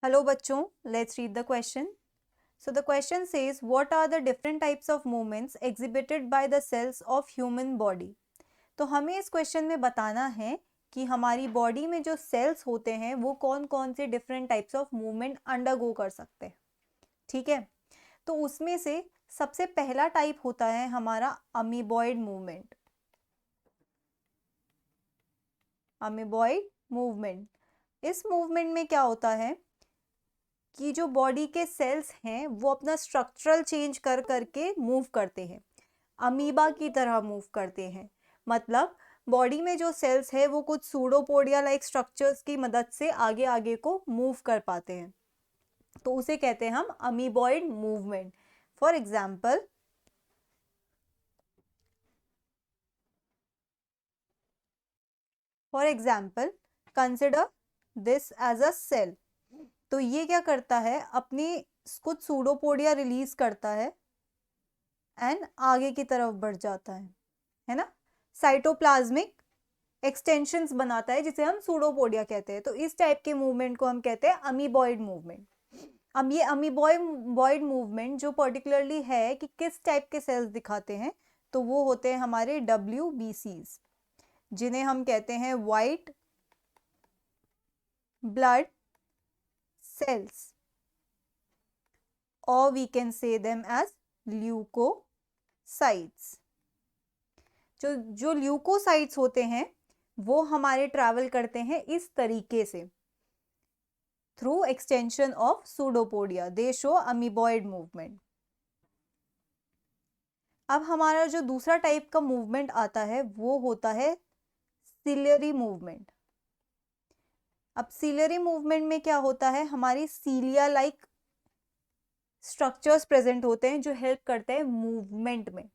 Hello बच्चों, let's read the question. So the question says, what are the different types of movements exhibited by the cells of human body? तो हमें इस question में बताना है कि हमारी बॉडी में जो सेल्स होते हैं वो कौन कौन से different types of movement undergo कर सकते हैं. ठीक है, तो उसमें से सबसे पहला टाइप होता है हमारा अमीबॉइड मूवमेंट. अमीबॉइड मूवमेंट, इस मूवमेंट में क्या होता है कि जो बॉडी के सेल्स हैं वो अपना स्ट्रक्चरल चेंज कर करके मूव करते हैं, अमीबा की तरह मूव करते हैं. मतलब बॉडी में जो सेल्स है वो कुछ सूडोपोडिया लाइक स्ट्रक्चर्स की मदद से आगे आगे को मूव कर पाते हैं, तो उसे कहते हैं हम amoeboid movement. For example consider this as a cell. तो ये क्या करता है, अपनी कुछ सूडोपोडिया रिलीज करता है एंड आगे की तरफ बढ़ जाता है ना. साइटोप्लाज्मिक एक्सटेंशंस बनाता है जिसे हम सूडोपोडिया कहते हैं. तो इस टाइप के मूवमेंट को हम कहते हैं अमीबॉइड मूवमेंट. अब ये अमीबॉइड मूवमेंट जो पर्टिकुलरली है कि किस टाइप के सेल्स दिखाते हैं, तो वो होते हैं हमारे WBCs, जिन्हें हम कहते हैं white blood cells, or we can say them as leukocytes. जो ल्यूकोसाइट्स होते हैं वो हमारे ट्रैवल करते हैं इस तरीके से through extension of pseudopodia. They show amoeboid movement. अब हमारा जो दूसरा टाइप का मूवमेंट आता है वो होता है सीलियरी मूवमेंट. अब सीलियरी मूवमेंट में क्या होता है, हमारी सीलिया लाइक स्ट्रक्चर्स प्रेजेंट होते हैं जो हेल्प करते हैं मूवमेंट में.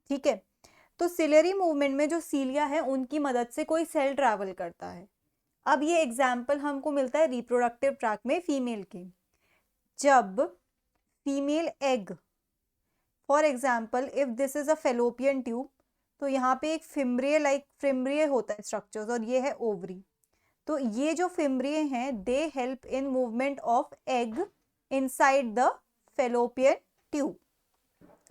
ठीक है, तो सीलियरी मूवमेंट में जो सीलिया है उनकी मदद से कोई सेल ट्रैवल करता है. अब ये एग्जाम्पल हमको मिलता है रिप्रोडक्टिव ट्रैक में फीमेल की. जब female egg, for example if this is a fallopian tube, तो यहाँ पे एक फिम्ब्रिय होता है स्ट्रक्चर्स और ये है ओवरी. तो ये जो फिम्ब्रिय हैं they help in movement of egg inside the fallopian tube.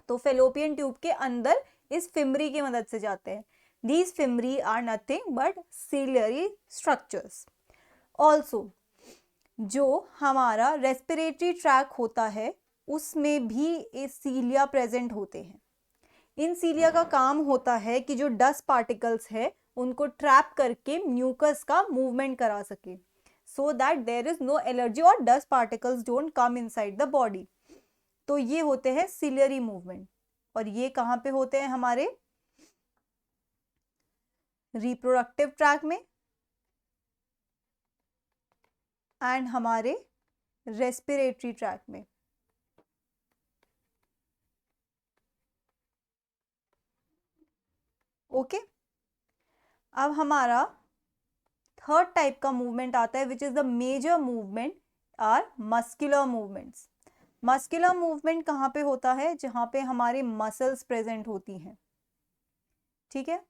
तो फेलोपियन ट्यूब के अंदर इस फिम्ब्री की मदद से जाते हैं. These fimbri are nothing but ciliary structures. Also, जो हमारा रेस्पिरेटरी ट्रैक होता है उसमें भी इस सीलिया प्रेजेंट होते हैं. इन सीलिया का काम होता है कि जो डस्ट पार्टिकल्स है उनको ट्रैप करके म्यूकस का मूवमेंट करा सके, so that there is no allergy और dust particles don't come inside the body. तो ये होते हैं सीलियरी मूवमेंट और ये कहाँ पे होते हैं, हमारे रिप्रोडक्टिव ट्रैक में एंड हमारे रेस्पिरेटरी ट्रैक में. ओके, अब हमारा थर्ड टाइप का मूवमेंट आता है which is the major movement are muscular movements. Muscular movement कहाँ पे होता है, जहां पे हमारे मसल्स प्रेजेंट होती हैं. ठीक है,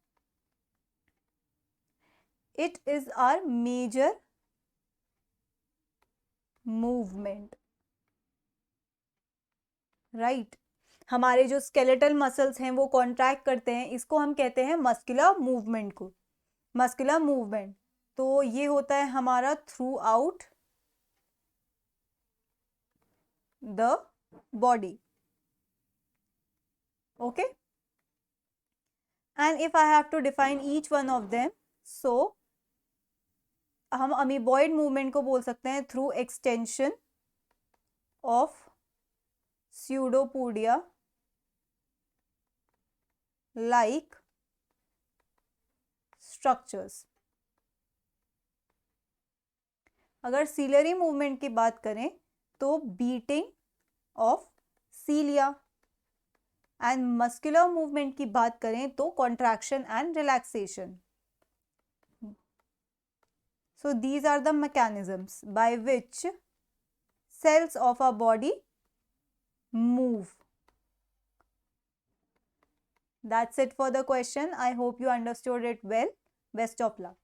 it is our major movement. Right, हमारे जो स्केलेटल मसल्स हैं वो कॉन्ट्रैक्ट करते हैं, इसको हम कहते हैं मस्कुलर मूवमेंट को. मस्कुलर मूवमेंट तो ये होता है हमारा throughout the body. Okay, and if I have to define each one of them, so हम अमीबॉइड मूवमेंट को बोल सकते हैं through extension of pseudopodia like structures. अगर सीलियरी मूवमेंट की बात करें तो beating of cilia, and muscular movement की बात करें तो contraction and relaxation. So these are the mechanisms by which cells of our body move. That's it for the question. I hope you understood it well. Best of luck.